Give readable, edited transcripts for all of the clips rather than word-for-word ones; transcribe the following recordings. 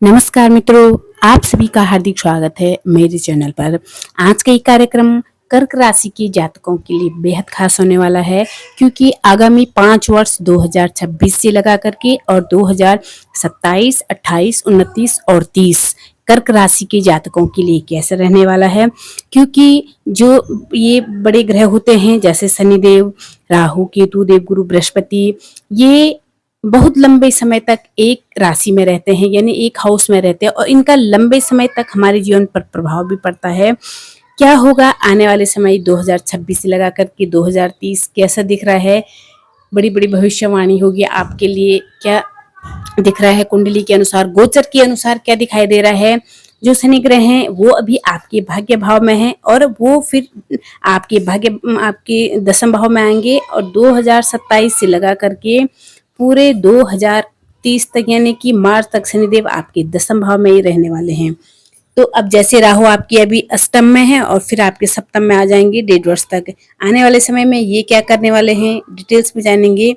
नमस्कार मित्रों, आप सभी का हार्दिक स्वागत है मेरे चैनल पर। आज का ये कार्यक्रम कर्क राशि के जातकों के लिए बेहद खास होने वाला है, क्योंकि आगामी 5 वर्ष 2026 से लगा करके और 2027, 28, 29 और 30 कर्क राशि के जातकों के लिए कैसे रहने वाला है। क्योंकि जो ये बड़े ग्रह होते हैं जैसे शनिदेव, राहु, केतु, देवगुरु, बृहस्पति, ये बहुत लंबे समय तक एक राशि में रहते हैं, यानी एक हाउस में रहते हैं, और इनका लंबे समय तक हमारे जीवन पर प्रभाव भी पड़ता है। क्या होगा आने वाले समय 2026 से लगा करके 2030 कैसा दिख रहा है, बड़ी बड़ी भविष्यवाणी होगी आपके लिए। क्या दिख रहा है कुंडली के अनुसार, गोचर के अनुसार क्या दिखाई दे रहा है। जो शनि ग्रह हैं वो अभी आपके भाग्य भाव में हैं और वो फिर आपके दशम भाव में आएंगे, और 2027 से लगा करके पूरे 2030 तक, यानी कि मार्च तक शनिदेव आपके दशम भाव में ही रहने वाले हैं। तो अब जैसे राहु आपकी अभी अष्टम में है और फिर आपके सप्तम में आ जाएंगे 1.5 वर्ष तक। आने वाले समय में ये क्या करने वाले हैं डिटेल्स में जानेंगे,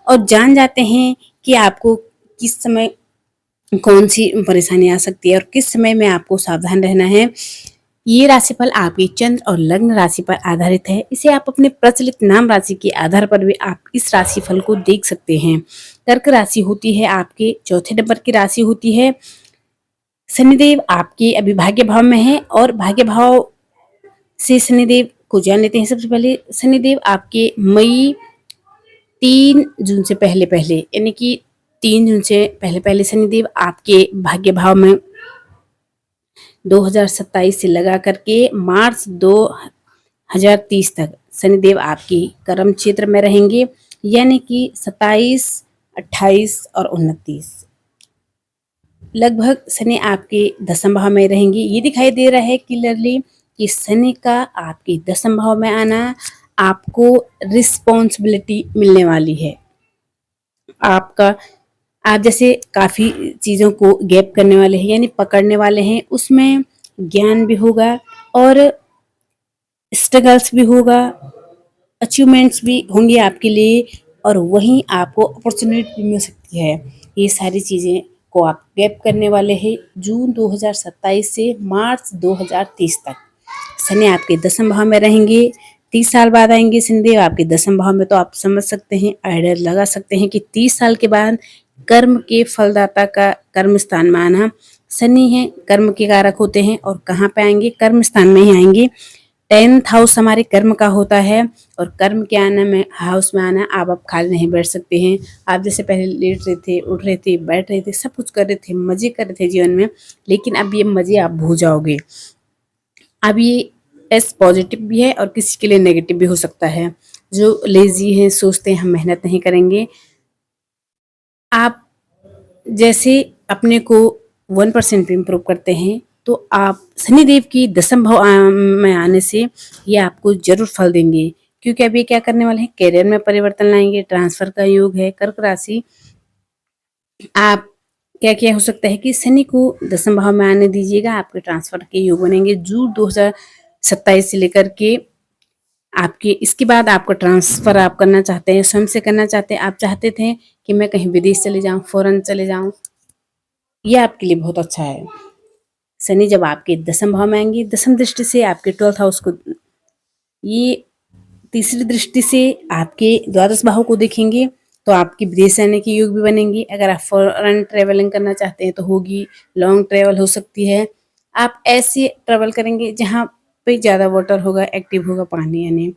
और जान जाते हैं कि आपको किस समय कौन सी परेशानी आ सकती है और किस समय में आपको सावधान रहना है। ये राशिफल आपके चंद्र और लग्न राशि पर आधारित है। इसे आप अपने प्रचलित नाम राशि के आधार पर भी आप इस राशिफल को देख सकते हैं। कर्क राशि होती है आपके चौथे नंबर की राशि होती है। शनिदेव आपके अभी भाग्य भाव में है, और भाग्य भाव से शनिदेव को जान लेते हैं। सबसे पहले शनिदेव आपके मई 3 जून से पहले पहले, यानी कि 3 जून से पहले पहले शनिदेव आपके भाग्य भाव में 2027 से लगा करके मार्च 2030 तक शनिदेव आपकी कर्म क्षेत्र में रहेंगे, यानी कि 27, 28 और 29 लगभग शनि आपके दशम भाव में रहेंगे। ये दिखाई दे रहा है क्लियरली कि शनि का आपके दशम भाव में आना आपको रिस्पॉन्सिबिलिटी मिलने वाली है। आप जैसे काफ़ी चीज़ों को गैप करने वाले हैं, यानी पकड़ने वाले हैं, उसमें ज्ञान भी होगा और स्ट्रगल्स भी होगा, अचीवमेंट्स भी होंगे आपके लिए, और वहीं आपको अपॉर्चुनिटी भी मिल सकती है। ये सारी चीज़ें को आप गैप करने वाले हैं जून 2027 से मार्च 2030 तक। शनि आपके दशम भाव में रहेंगे। 30 साल बाद आएंगे शनिदेव आपके दशम भाव में, तो आप समझ सकते हैं, आइडिया लगा सकते हैं कि 30 साल के बाद कर्म के फलदाता का कर्म स्थान में आना। शनि है कर्म के कारक होते हैं, और कहाँ पे आएंगे, कर्म स्थान में ही आएंगे। 10th हाउस हमारे कर्म का होता है, और कर्म के आना में हाउस में आना, आप खाली नहीं बैठ सकते हैं। आप जैसे पहले लेट रहे थे, उठ रहे थे, बैठ रहे थे, सब कुछ कर रहे थे, मजे कर रहे थे जीवन में, लेकिन अब ये मजे आप भूल जाओगे। अब ये एस पॉजिटिव भी है और किसी के लिए नेगेटिव भी हो सकता है। जो लेजी हैं, सोचते हैं हम मेहनत नहीं करेंगे, आप जैसे अपने को 1% भी इम्प्रूव करते हैं, तो आप शनिदेव की दशम भाव में आने से ये आपको जरूर फल देंगे। क्योंकि अभी क्या करने वाले हैं, करियर में परिवर्तन लाएंगे, ट्रांसफर का योग है। कर्क राशि आप क्या क्या हो सकता है कि शनि को दशम भाव में आने दीजिएगा, आपके ट्रांसफर के योग बनेंगे जून 2027 से लेकर के आपके। इसके बाद आपका ट्रांसफर आप करना चाहते हैं, स्वयं से करना चाहते हैं, आप चाहते थे कि मैं कहीं विदेश चले जाऊं, फॉरेन चले जाऊं, ये आपके लिए बहुत अच्छा है। शनि जब आपके दशम भाव में आएंगे, दशम दृष्टि से आपके 12th हाउस को, ये तीसरी दृष्टि से आपके द्वादश भाव को देखेंगे, तो आपकी विदेश जाने के योग भी बनेंगे। अगर आप फॉरेन ट्रेवलिंग करना चाहते हैं तो होगी, लॉन्ग ट्रेवल हो सकती है। आप ऐसे ट्रेवल करेंगे जहाँ पे ज़्यादा वाटर होगा, एक्टिव होगा पानी, यानी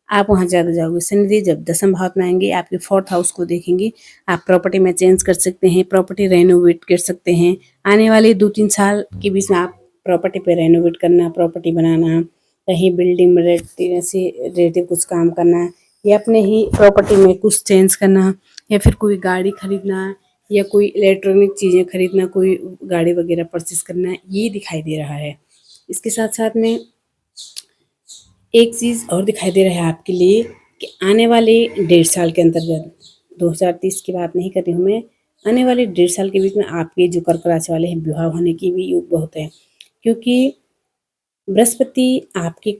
आप वहाँ ज़्यादा जाओगे। शनिदेव जब दशम भाव में आएंगे, आपके 4th हाउस को देखेंगे, आप प्रॉपर्टी में चेंज कर सकते हैं, प्रॉपर्टी रेनोवेट कर सकते हैं। आने वाले 2-3 साल के बीच में आप प्रॉपर्टी पे रेनोवेट करना, प्रॉपर्टी बनाना, कहीं बिल्डिंग में रिलेटिव कुछ काम करना, या अपने ही प्रॉपर्टी में कुछ चेंज करना, या फिर कोई गाड़ी खरीदना, या कोई इलेक्ट्रॉनिक चीज़ें खरीदना, कोई गाड़ी वगैरह परचेस करना, ये दिखाई दे रहा है। इसके साथ साथ में एक चीज़ और दिखाई दे रहा है आपके लिए कि आने वाले 1.5 साल के अंतर्गत, 2030 की बात नहीं कर रही हूँ मैं, आने वाले 1.5 साल के बीच में आपके जो कर्क राशि वाले हैं, विवाह होने की भी योग बहुत है। क्योंकि बृहस्पति आपके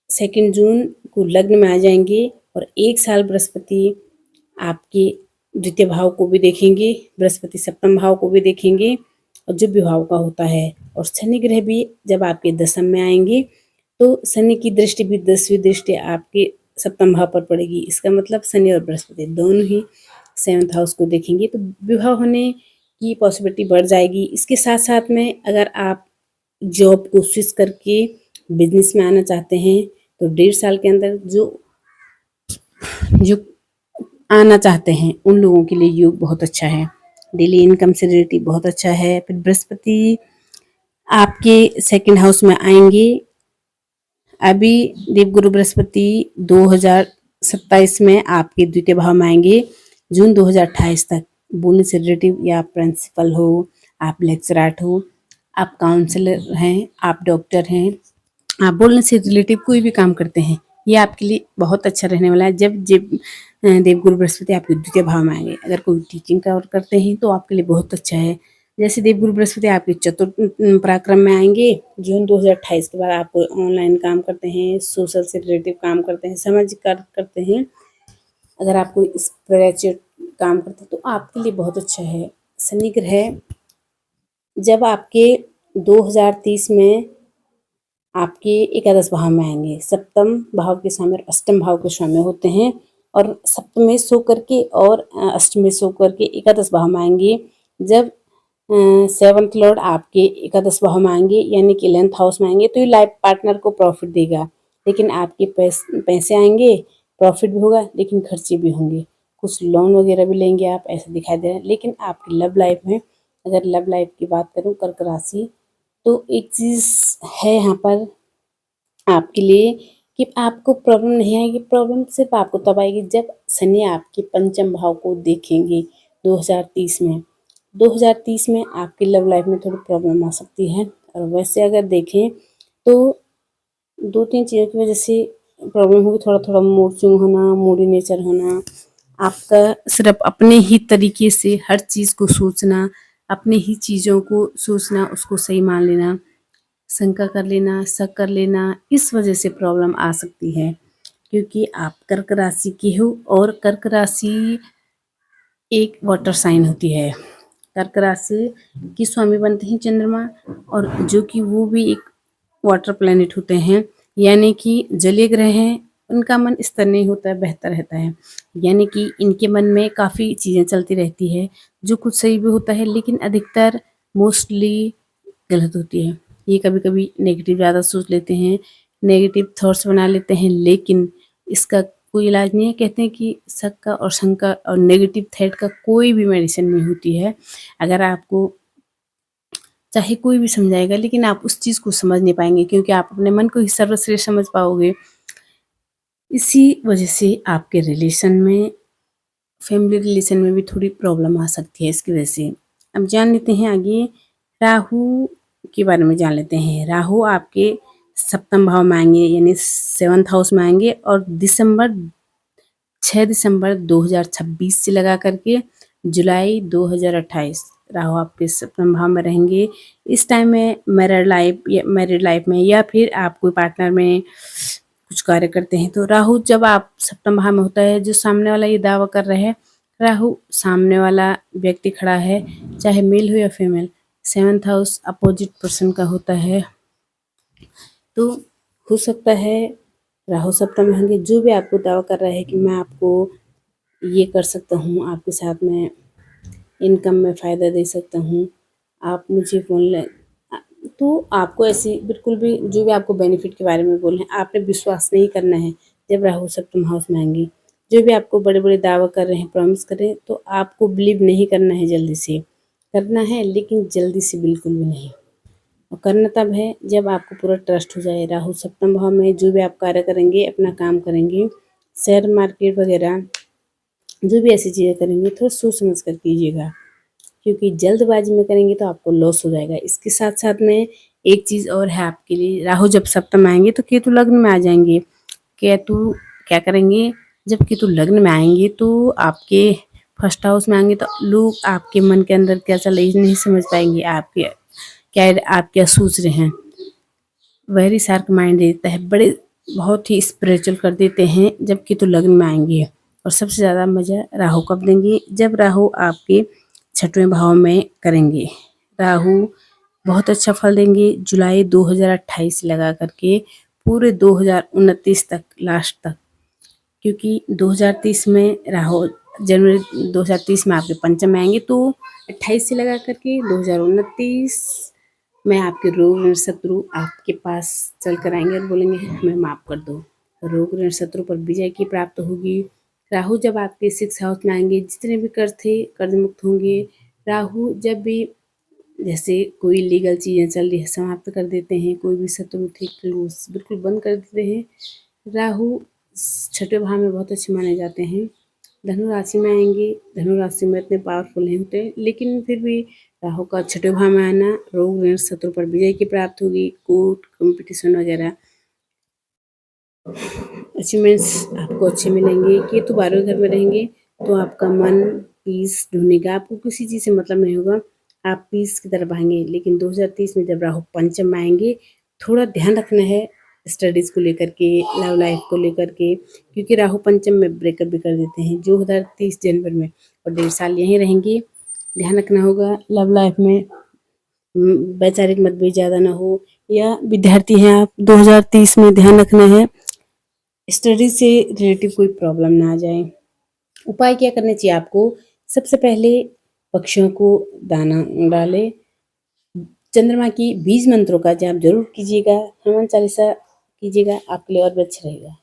2 जून को लग्न में आ जाएंगे, और 1 साल बृहस्पति आपके द्वितीय भाव को भी देखेंगे, बृहस्पति सप्तम भाव को भी देखेंगे, और जो विभाव का होता है। और शनि ग्रह भी जब आपके दशम में आएंगे तो शनि की दृष्टि भी 10वीं दृष्टि आपके सप्तम भाव पर पड़ेगी। इसका मतलब शनि और बृहस्पति दोनों ही 7th हाउस को देखेंगे तो विवाह होने की पॉसिबिलिटी बढ़ जाएगी। इसके साथ साथ में अगर आप जॉब को स्विच करके बिजनेस में आना चाहते हैं तो 1.5 साल के अंदर जो जो आना चाहते हैं उन लोगों के लिए योग बहुत अच्छा है। डेली इनकम से रिलेटिव बहुत अच्छा है। फिर बृहस्पति आपके 2nd हाउस में आएंगे। अभी देवगुरु बृहस्पति 2027 में आपके 2य भाव में आएंगे जून 2028 तक। बोलने से रिलेटिव या आप प्रिंसिपल हो, आप लेक्चरार हो, आप काउंसलर हैं, आप डॉक्टर हैं, आप बोलने से रिलेटिव कोई भी काम करते हैं, ये आपके लिए बहुत अच्छा रहने वाला है जब देवगुरु बृहस्पति आपके 2य भाव में आएंगे। अगर कोई टीचिंग का और करते हैं तो आपके लिए बहुत अच्छा है। जैसे देवगुरु बृहस्पति आपके 4th पराक्रम में आएंगे जून 2028 के बाद। आप ऑनलाइन काम करते हैं, सोशल से रिलेटिव काम करते हैं, सामाजिक कार्य करते हैं, अगर आप कोई स्पिरिचुअल काम करते हैं तो आपके लिए बहुत अच्छा है। शनि ग्रह जब आपके 2030 में आपके 11 भाव में आएंगे, सप्तम भाव के स्वामी और अष्टम भाव के स्वामी होते हैं, और सप्तम में सो करके और अष्टम में सो करके 11 भाव में आएंगे। जब 7th लॉर्ड आपके 11 भाव में आएंगे यानी कि 11th हाउस में आएंगे तो ये लाइफ पार्टनर को प्रॉफिट देगा, लेकिन आपके पैसे आएंगे, प्रॉफिट भी होगा लेकिन खर्चे भी होंगे, कुछ लोन वगैरह भी लेंगे आप, ऐसा दिखाई दे रहा है। लेकिन आपकी लव लाइफ में, अगर लव लाइफ की बात करूँ कर्क राशि, तो एक चीज़ है यहाँ पर आपके लिए कि आपको प्रॉब्लम नहीं आएगी। प्रॉब्लम सिर्फ आपको तब आएगी जब शनि आपके पंचम भाव को देखेंगे 2030 में। 2030 में आपकी लव लाइफ में थोड़ी प्रॉब्लम आ सकती है। और वैसे अगर देखें तो 2-3 चीज़ों की वजह से प्रॉब्लम होगी। थोड़ा थोड़ा मूड स्विंग होना, मूडी नेचर होना, आपका सिर्फ अपने ही तरीके से हर चीज़ को सोचना, अपने ही चीज़ों को सोचना, उसको सही मान लेना, शंका कर लेना, शक कर लेना, इस वजह से प्रॉब्लम आ सकती है। क्योंकि आप कर्क राशि की हो और कर्क राशि एक वाटर साइन होती है। कर्क राशि की स्वामी बनते हैं चंद्रमा, और जो कि वो भी एक वाटर प्लैनेट होते हैं, यानी कि जलीय ग्रह हैं। उनका मन स्थिर नहीं होता है, बेहतर रहता है, यानी कि इनके मन में काफ़ी चीज़ें चलती रहती है, जो कुछ सही भी होता है लेकिन अधिकतर मोस्टली गलत होती है। ये कभी कभी नेगेटिव ज़्यादा सोच लेते हैं, नेगेटिव थॉट्स बना लेते हैं, लेकिन इसका कोई इलाज नहीं है। कहते हैं कि शक का और शंका और नेगेटिव थॉट का कोई भी मेडिसिन नहीं होती है। अगर आपको चाहे कोई भी समझाएगा लेकिन आप उस चीज़ को समझ नहीं पाएंगे, क्योंकि आप अपने मन को ही सर्वश्रेष्ठ समझ पाओगे। इसी वजह से आपके रिलेशन में, फैमिली रिलेशन में भी थोड़ी प्रॉब्लम आ सकती है इसकी वजह से। अब जान लेते हैं आगे राहु के बारे में जान लेते हैं। राहु आपके सप्तम भाव में आएंगे यानी 7th हाउस में आएंगे, और 6 दिसंबर 2026 से लगा करके जुलाई 2028 राहु आपके सप्तम भाव में रहेंगे। इस टाइम में मैरिड लाइफ में या फिर आप कोई पार्टनर में कुछ कार्य करते हैं तो राहु जब आप सप्तम भाव में होता है, जो सामने वाला ये दावा कर रहे हैं, राहु सामने वाला व्यक्ति खड़ा है चाहे मेल हो या female, 7th house opposite person का होता है, तो हो सकता है राहु सप्तम में होंगे। जो भी आपको दावा कर रहा है कि मैं आपको ये कर सकता हूँ, आपके साथ में इनकम में फ़ायदा दे सकता हूँ, आप मुझे फ़ोन ले, तो आपको ऐसी बिल्कुल भी जो भी आपको बेनिफिट के बारे में बोल रहे हैं, आपने विश्वास नहीं करना है। जब राहु सप्तम हाउस में आएंगे, जो भी आपको बड़े बड़े दावा कर रहे हैं, प्रॉमिस कर रहे हैं, तो आपको बिलीव नहीं करना है। जल्दी से करना है लेकिन जल्दी से बिल्कुल भी नहीं। और करना तब है जब आपको पूरा ट्रस्ट हो जाए। राहु सप्तम भाव में जो भी आप कार्य करेंगे, अपना काम करेंगे, शेयर मार्केट वगैरह जो भी ऐसी चीज़ें करेंगे, थोड़ा सोच समझ कर कीजिएगा, क्योंकि जल्दबाजी में करेंगे तो आपको लॉस हो जाएगा। इसके साथ साथ में एक चीज़ और है आपके लिए, राहु जब सप्तम आएंगे तो केतु लग्न में आ जाएंगे। केतु क्या करेंगे, जब केतु लग्न में आएंगे तो आपके 1st हाउस में आएंगे, तो लोग आपके मन के अंदर क्या चल रही है नहीं समझ पाएंगे, आपके आप क्या सोच रहे हैं। वेरी शार्प माइंड देता है, बड़े बहुत ही स्पिरिचुअल कर देते हैं जब केतु लग्न में आएंगे। और सबसे ज़्यादा मज़ा राहु कब देंगे, जब राहु आपके 6वें भाव में करेंगे, राहु बहुत अच्छा फल देंगे जुलाई 2028 से लगा करके पूरे 2029 तक, लास्ट तक, क्योंकि 2030 में राहु, जनवरी 2030 में आपके पंचम में आएंगे, तो 28 से लगा करके 2029 में आपके रोग ऋण शत्रु आपके पास चल कर आएंगे और बोलेंगे हमें माफ कर दो। रोग ऋण शत्रु पर विजय की प्राप्त होगी। राहु जब आपके 6th हाउस में आएंगे, जितने भी कर्ज थे कर्ज मुक्त होंगे। राहु जब भी जैसे कोई लीगल चीज़ें चल रही है समाप्त कर देते हैं, कोई भी शत्रु थे क्लोज बिल्कुल बंद कर देते हैं। राहु 6ठे भाव में बहुत अच्छे माने जाते हैं। धनु राशि में आएंगे, धनु राशि में इतने पावरफुल नहीं होते, लेकिन फिर भी राहु का 6ठे भाव में आना रोग ऋण शत्रु पर विजय की प्राप्त होगी। कोर्ट कंपटीशन वगैरह अचीवमेंट्स आपको अच्छे मिलेंगे। केतु 12वें घर में रहेंगे तो आपका मन पीस ढूंढेगा, आपको किसी चीज़ से मतलब नहीं होगा, आप पीस की तरफ आएंगे। लेकिन 2030 में जब राहु पंचम में आएंगे, थोड़ा ध्यान रखना है स्टडीज़ को लेकर के, लव लाइफ को लेकर के, क्योंकि राहु पंचम में ब्रेकअप भी कर देते हैं 2030 जनवरी में, और 1.5 साल यहीं रहेंगे। ध्यान रखना होगा लव लाइफ में वैचारिक मतभेद ज़्यादा ना हो, या विद्यार्थी हैं आप 2030 में ध्यान रखना है स्टडी से रिलेटिव कोई प्रॉब्लम ना आ जाए। उपाय क्या करने चाहिए आपको? सबसे पहले पक्षियों को दाना डालें। चंद्रमा की बीज मंत्रों का जाप जरूर कीजिएगा। हनुमान चालीसा कीजिएगा, आपके लिए और भी अच्छा रहेगा।